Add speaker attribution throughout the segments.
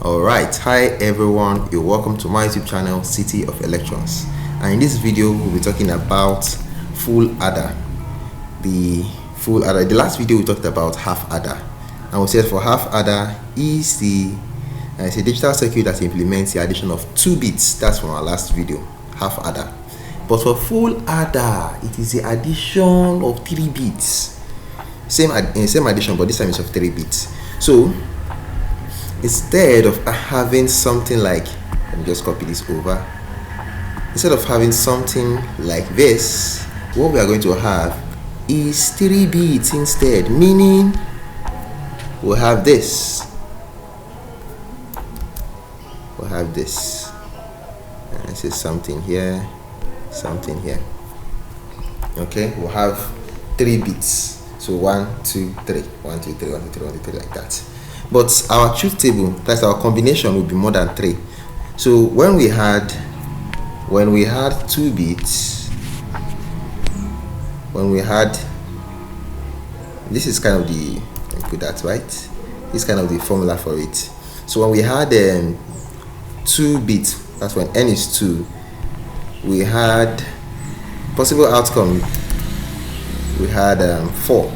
Speaker 1: Alright, hi everyone, you're welcome to my YouTube channel City of Electrons, and in this video we'll be talking about full adder. The last video we talked about half adder, and we said for half adder is it's a digital circuit that implements the addition of 2 bits. That's from our last video, half adder. But for full adder, it is the addition of 3 bits. Same addition, but this time it's of 3 bits. So instead of having something like, let me just copy this over. Instead of having something like this, what we are going to have is 3 bits instead, meaning we'll have this. And this is something here, something here. Okay, we'll have 3 bits. So 1, 2, 3, 1, 2, 3, 1, 2, 3, 1, 2, 3, like that. But our truth table, that's our combination, will be more than 3. So when we had 2 bits, this is kind of the, let me put that right, this is kind of the formula for it. So when we had 2 bits, that's when n is 2, we had possible outcome, we had 4.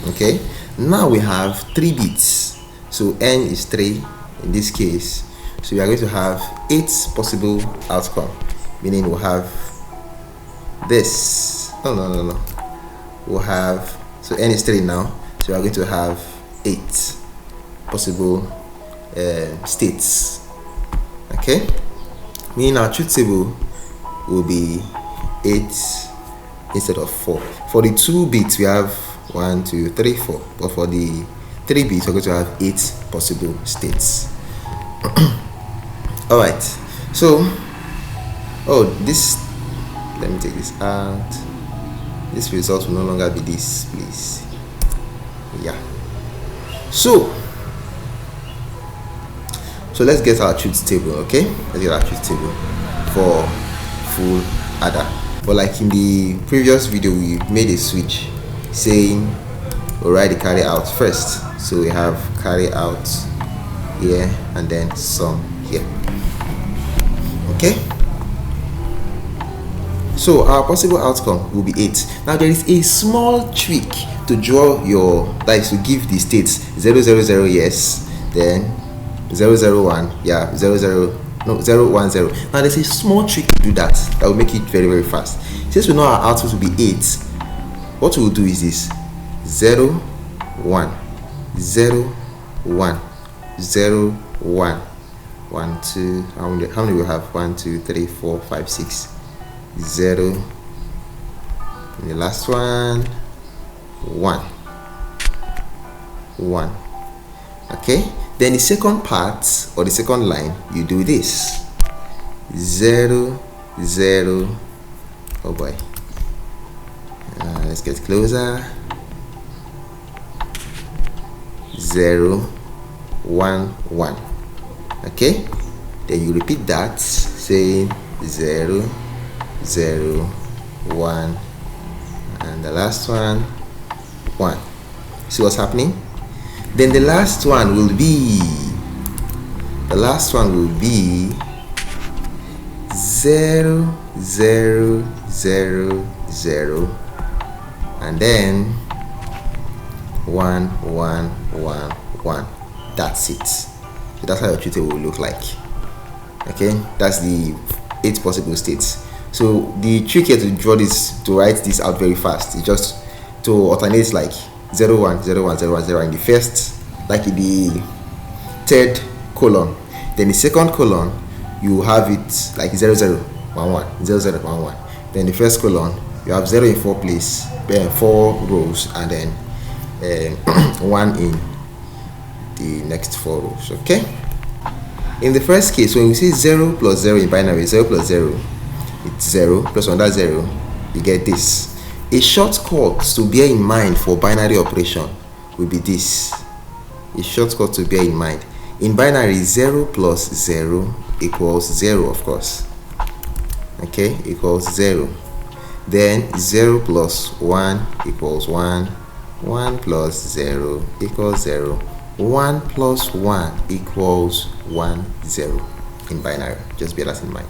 Speaker 1: Okay, now we have 3 bits. So n is 3 in this case. So we are going to have 8 possible outcome, meaning we'll have this. No. We'll have, so n is 3 now. So we are going to have 8 possible states. Okay, meaning our truth table will be 8 instead of 4. For the 2 bits, we have 1, 2, 3, 4. But for the 3 bits, we're going to have 8 possible states. Alright, so let me take this out. This result will no longer be this, please. Yeah. So let's get our truth table. Okay, let's get our truth table for full adder. But like in the previous video, we made a switch saying we'll write the carry out first. So we have carry out here and then sum here. Okay, so our possible outcome will be 8. Now there is a small trick to draw your, like, to give the states 0, 0, 0, yes, then 0, 0, 1, yeah, 0, 0, no, 0, 1, 0. Now there's a small trick to do that will make it very, very fast. Since we know our output will be 8, what we'll do is this: 0, 1, 0, 1, 0, 1, 1, 2, how many we have? 1, 2, 3, 4, 5, 6, 0, and the last one, 1, 1. Okay, then the second part, or the second line, you do this: 0, 0, oh boy, let's get closer, 0, 1, 1. Okay, then you repeat that, saying 0, 0, 1, and the last one, 1. See what's happening? Then the last one will be 0, 0, 0, 0, and then 1, 1, 1, 1. That's it. So that's how your truth table will look like. Okay, that's the 8 possible states. So the trick here to draw this, to write this out very fast, is just to alternate like 0, 1, 0, 1, 0, 1, 0 in the first, like in the third column. Then the second column, you have it like 0, 0, 1, 1, 0, 0, 1, 1. Then the first column, you have 0 in 4 places, 4 rows, and then 1 in the next 4 rows. Okay, in the first case, when we say 0 plus 0 in binary, 0 plus 0, it's 0 plus another 0, you get this. A shortcut to bear in mind for binary operation will be this. A shortcut to bear in mind: in binary, 0 plus 0 equals 0, of course. Okay, equals 0. Then 0 plus 1 equals 1. 1 plus 0 equals 0. 1 plus 1 equals 1 0 in binary. Just bear that in mind.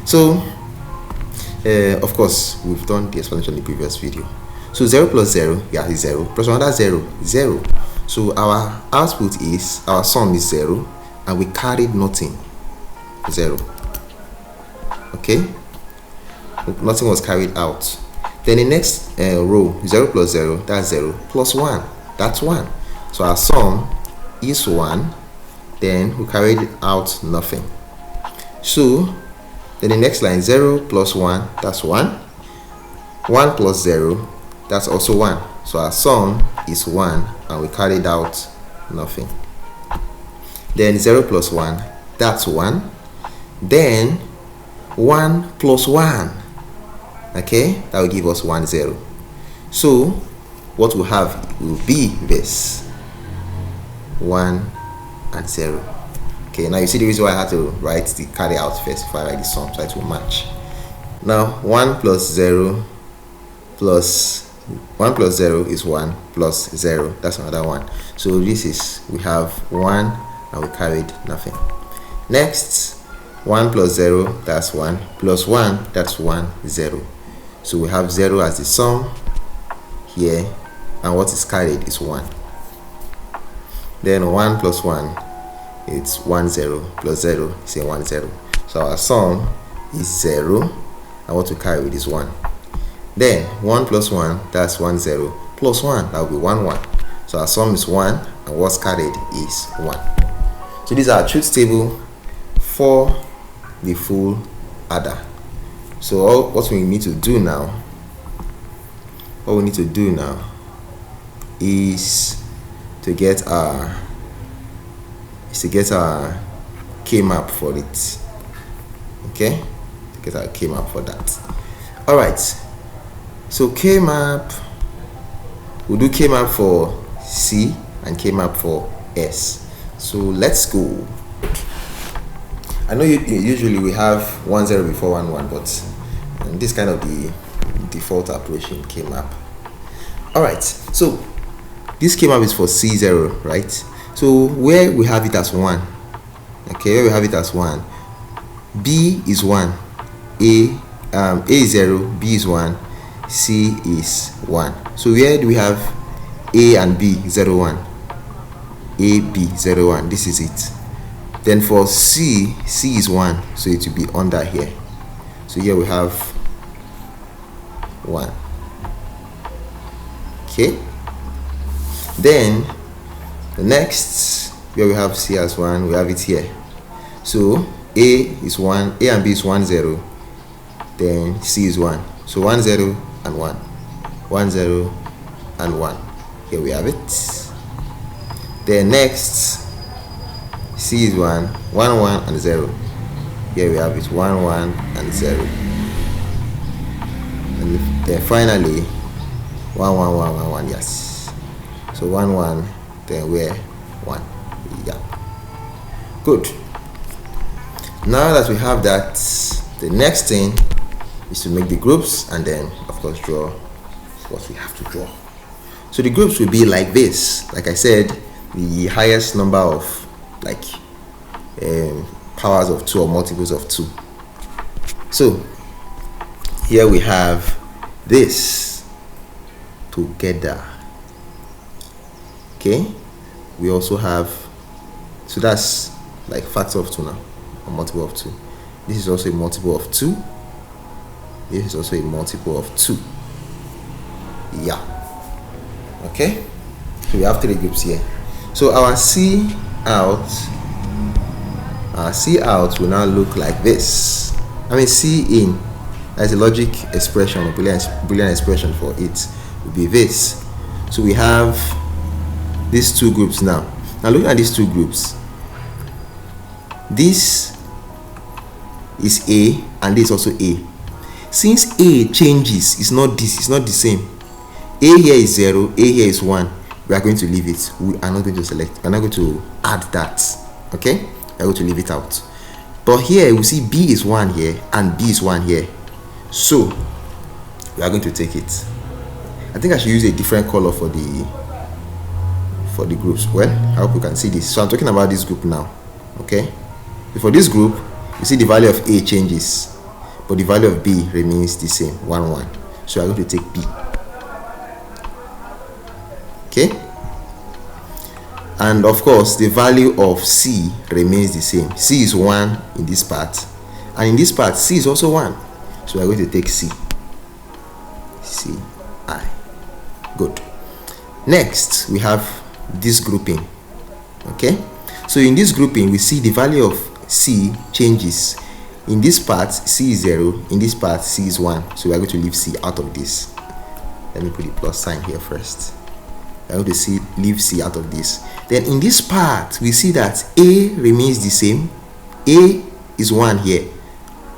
Speaker 1: So of course we've done the explanation in the previous video. So 0 plus 0, yeah, is 0, plus another 0, 0. So our output is, our sum is 0, and we carried nothing, 0. Okay, nothing was carried out. Then the next row, 0 plus 0, that's 0, plus 1, that's 1. So our sum is 1, then we carried out nothing. So then the next line, 0 plus 1, that's 1. 1 plus 0, that's also 1. So our sum is 1, and we carried out nothing. Then 0 plus 1, that's 1. Then 1 plus 1, okay, that will give us 1 0. So what we have will be this 1 and 0. Okay, now you see the reason why I had to write the carry out first if I write the sum, so it will match. Now 1 plus 0 plus 1 plus 0 is 1 plus 0, that's another 1. So this is, we have 1 and we carried nothing. Next, 1 plus 0, that's 1, plus 1, that's 1 0. So we have 0 as the sum here, and what is carried is 1. Then 1 plus 1, it's 1 0, plus 0 is a 1 0. So our sum is 0, and what we carried is 1. Then 1 plus 1, that's 1 0, plus 1, that will be 1 1. So our sum is 1, and what's carried is 1. So these are our truth table for the full adder. So what we need to do now, is to get our K map for it. Okay, to get our K map for that. All right. So K map, we'll do K map for C and K map for S. So let's go. I know usually we have 1 0 before 1 1, but this kind of the default approach in K map. All right. So this K map is for C0, right? So where we have it as 1, okay, where we have it as 1, B is 1, A is 0, B is 1, C is 1. So where do we have A and B 0 1? A, B 0 1. This is it. Then for C, C is 1, so it will be under here. So here we have 1. Okay. Then the next, where we have C as 1, we have it here. So A is 1, A and B is 1 0. Then C is 1. So 1 0 and 1. 1 0 and 1. Here we have it. Then next, C is 1, 1 1 and 0. Here we have it, 1 1 and 0. And then finally 1 1 1 1 1, yes. So 1 1, then we're 1. Yeah. Good. Now that we have that, the next thing is to make the groups and then of course draw what we have to draw. So the groups will be like this. Like I said, the highest number of like powers of 2 or multiples of 2. So here we have this together. Okay, we also have, so that's like factor of 2 now, a multiple of 2. This is also a multiple of 2. This is also a multiple of 2. Yeah. Okay, so we have 3 groups here. So our C out will now look like this. I mean, C in, as a logic expression, a Boolean expression for it will be this. So we have these 2 groups now. Now looking at these 2 groups, this is A and this is also A. Since A changes, it's not this, it's not the same. A here is 0, A here is 1. We are going to leave it. We are not going to select. We are not going to add that. Okay? We are going to leave it out. But here we see B is 1 here and B is 1 here. So we are going to take it. I think I should use a different color for for the groups. Well, I hope you can see this. So I'm talking about this group now. Okay, so for this group, you see the value of A changes, but the value of B remains the same, 1 1. So I'm going to take B. Okay, and of course the value of C remains the same. C is 1 in this part, and in this part C is also 1. So we're going to take C. I. Good. Next we have this grouping. Okay, so in this grouping we see the value of C changes. In this part C is 0, in this part C is 1. So we're going to leave C out of this. Let me put the plus sign here first. I'm going to leave C out of this. Then in this part we see that A remains the same. A is 1 here.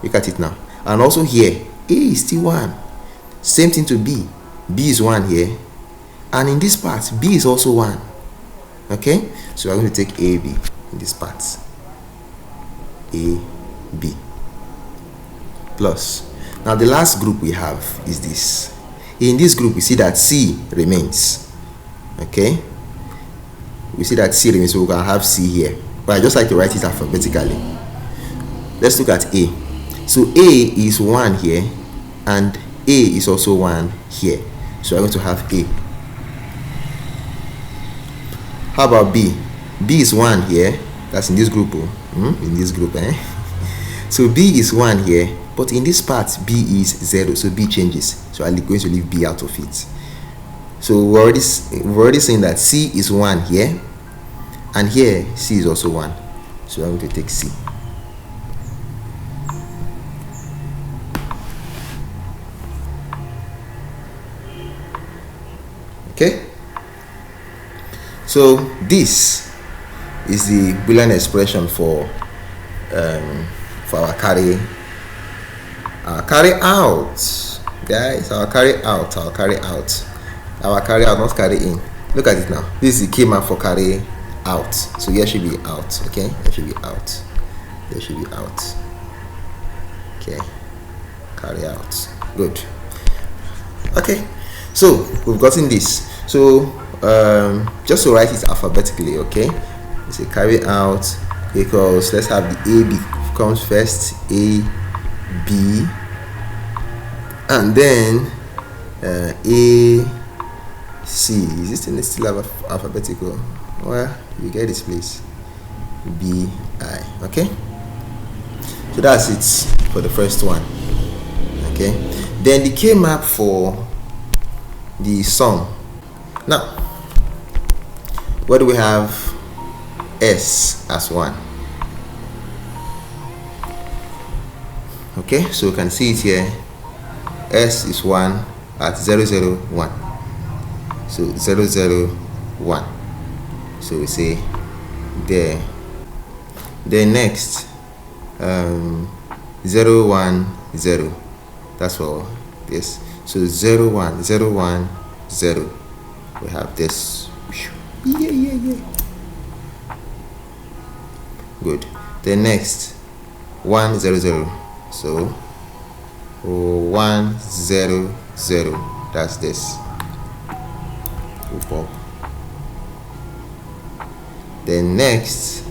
Speaker 1: Look at it now. And also here A is still 1. Same thing to B. B is 1 here. And in this part B is also 1. Okay, so we're going to take AB in this part. AB plus. Now the last group we have is this. In this group we see that C remains. Okay, we see that C remains, so we can have C here, but I just like to write it alphabetically. Let's look at A. So A is 1 here, and A is also 1 here, so I'm going to have A. How about B? B is 1 here, that's in this group. In this group, so B is 1 here, but in this part B is 0, so B changes, so I'm going to leave B out of it. So we're already saying that C is 1 here, and here C is also 1, so I'm going to take C. Okay, so this is the Boolean expression for our carry out, guys. Our carry out, not carry in. Look at it now. This is the key map for carry out. So here should be out. Okay, there should be out. There should be out. Okay, carry out. Good. Okay, so we've gotten this. So just to write it alphabetically. Okay, it's a carry out equals, let's have the AB comes first, A, B, and then A, C. Is this thing still alphabetical? Well, you get this, please. B, I. Okay, so that's it for the first one. Okay, then the K map for the sum. Now, what do we have? S as 1. Okay, so you can see it here. S is 1 at 0 0 1. So 0 0 1. So we say there. Then next 0 1 0. That's for this. So 0 1 0 1 0. We have this. Yeah. Good. Then next 1 0 0. So 1 0 0. That's this. Then next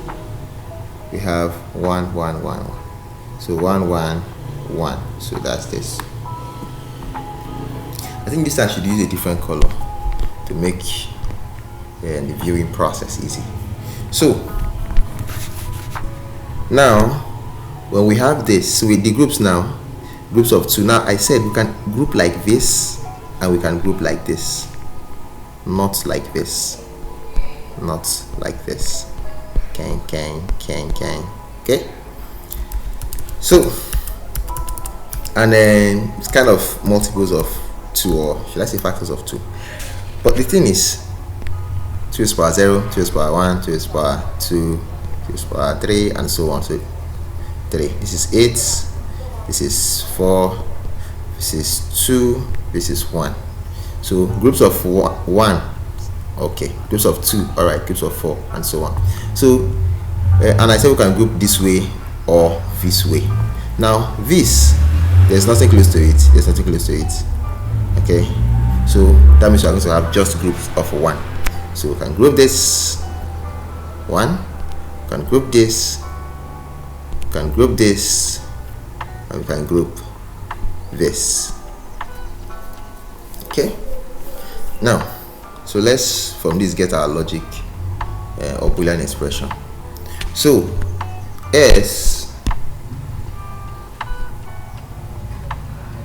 Speaker 1: we have 1 1 1 1. So 1 1 1. So that's this. I think this time I should use a different color to make the viewing process easy. So now when we have this, so with the groups now, groups of 2. Now I said we can group like this and we can group like this, not like this, not like this. Can. Okay, so and then it's kind of multiples of 2, or should I say factors of 2. But the thing is 2 is power 0, 2 is power 1, 2 is power 2, 2 is power 3, and so on. So 3, this is 8, this is 4, this is 2, this is 1. So groups of 1, okay, groups of 2, all right, groups of 4, and so on. So and I said we can group this way or this way. Now this, there's nothing close to it, there's nothing close to it. Okay, so that means we're going to have just groups of 1. So we can group this one, we can group this, we can group this, and we can group this. Okay, now so let's from this get our logic or Boolean expression. So S, I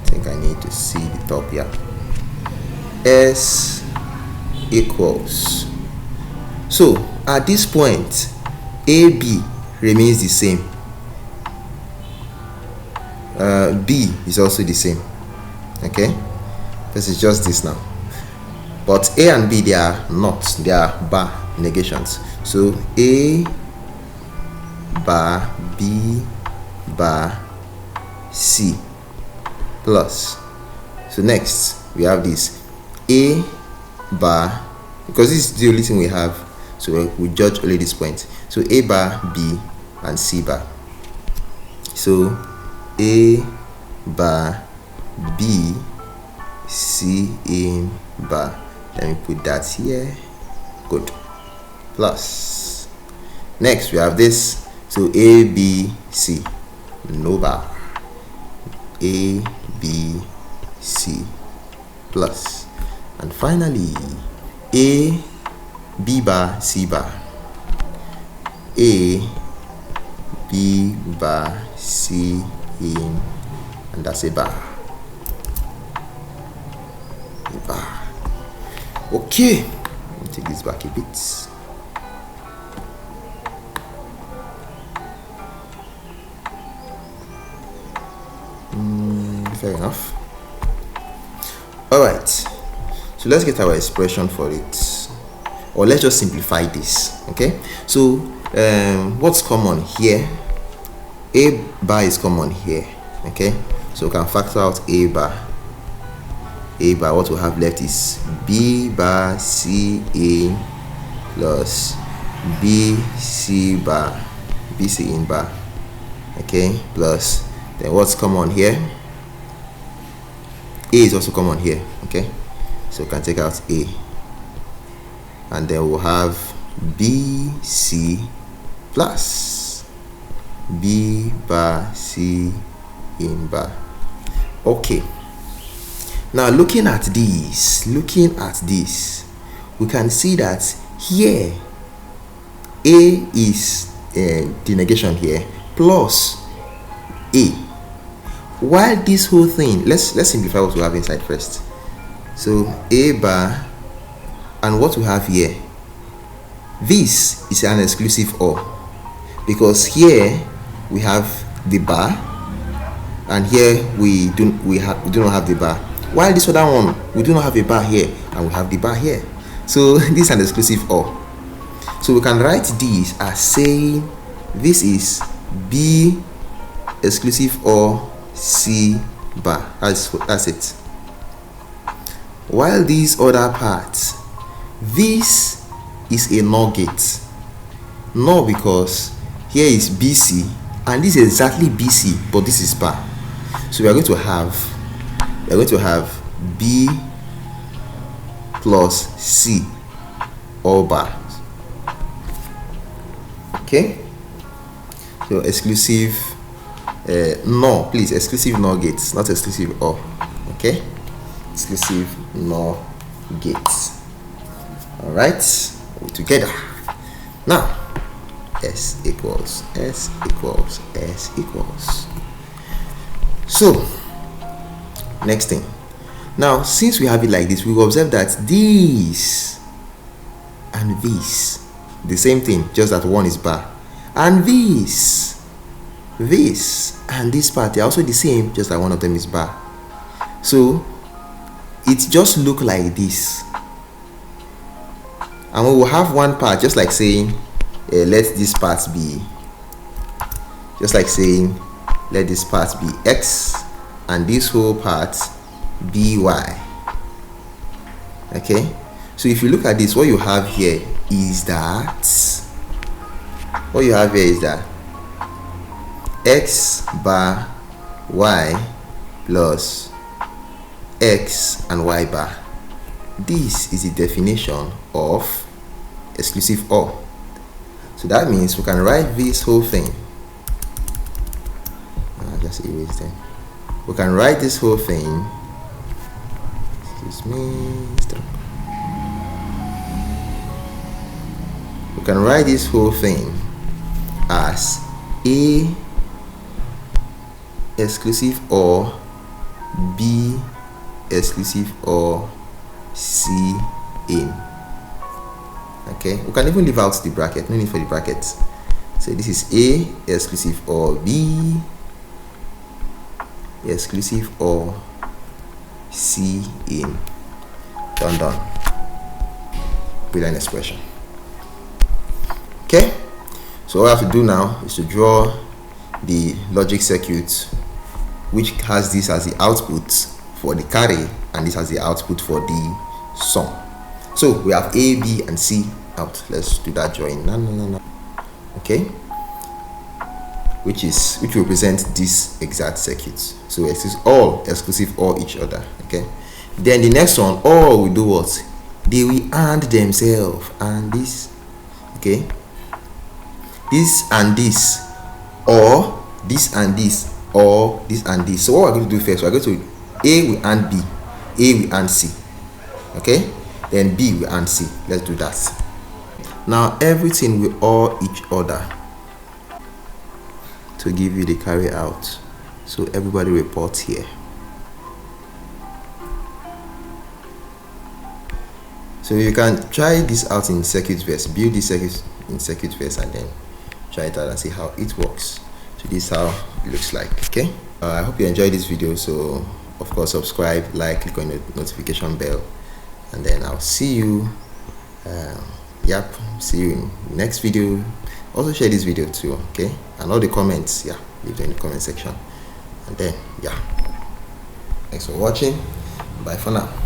Speaker 1: think I need to see the top here. S equals, so at this point AB remains the same, B is also the same. Okay, this is just this now, but A and B, they are not, they are bar negations. So A bar B bar C plus, so next we have this A bar, because this is the only thing we have, so we judge only this point. So A bar B and C bar, so A bar B C in bar, let me put that here, good, plus next we have this, so A B C, no bar, A B C plus, and finally A B bar C bar, A B bar C in, and that's a bar. Okay, let me take this back a bit. Fair enough. All right, so let's get our expression for it, or let's just simplify this. Okay, so what's common here? A bar is common here. Okay, so we can factor out A bar. A bar, what we have left is B bar C in plus B C bar, B C in bar. Okay, plus then what's common here? A is also common here. Okay, so we can take out A, and then we'll have B C plus B bar C in bar. Okay, now looking at this, we can see that here A is the negation here plus A, while this whole thing, let's simplify what we have inside first. So A bar, and what we have here, this is an exclusive OR, because here we have the bar and here we do not have the bar, while this other one we do not have a bar here and we have the bar here. So this is an exclusive OR, so we can write this as saying this is B exclusive OR C bar. That's it. While these other parts, this is a NOR gate. NOR because here is BC and this is exactly BC, but this is bar. So we are going to have B plus C, all bar. Okay, so exclusive NOR, please, exclusive NOR gates, not exclusive OR. Okay, exclusive NOR gates. All right, together now. S equals. So next thing, now since we have it like this, we will observe that this and this, the same thing, just that one is bar, and this and this part, they are also the same, just that one of them is bar. So it just look like this, and we will have one part just like saying let this part be, just like saying let this part be x and this whole part be y. Okay, so if you look at this, what you have here is that x bar y plus x and y bar. This is the definition of exclusive OR. So that means we can write this whole thing. Just erase them. We can write this whole thing. Excuse me. Stop. We can write this whole thing as A exclusive OR, B exclusive OR, C in. Okay, we can even leave out the bracket, no need for the brackets. So this is A exclusive OR, B exclusive OR, C in. Done. Boolean expression. Okay, so all I have to do now is to draw the logic circuit which has this as the output for the carry and this as the output for the sum. So we have A, B and C out. Let's do that drawing. No. Okay, which represents this exact circuit. So it is all exclusive or each other. Okay, then the next one, all we do what? They will AND themselves, and this. Okay, this and this, or this and this, or this and this. So what we're going to do first, we're going to A will AND B, A will AND C. Okay, then B will AND C. Let's do that. Now everything will OR each other to give you the carry out. So everybody reports here. So you can try this out in circuit verse, build this circuit in circuit verse, and then try it out and see how it works. So this is how it looks like. Okay, I hope you enjoyed this video. So of course subscribe, like, click on the notification bell, and then I'll see you see you in the next video. Also share this video too, okay, and all the comments, leave them in the comment section. And then thanks for watching. Bye for now.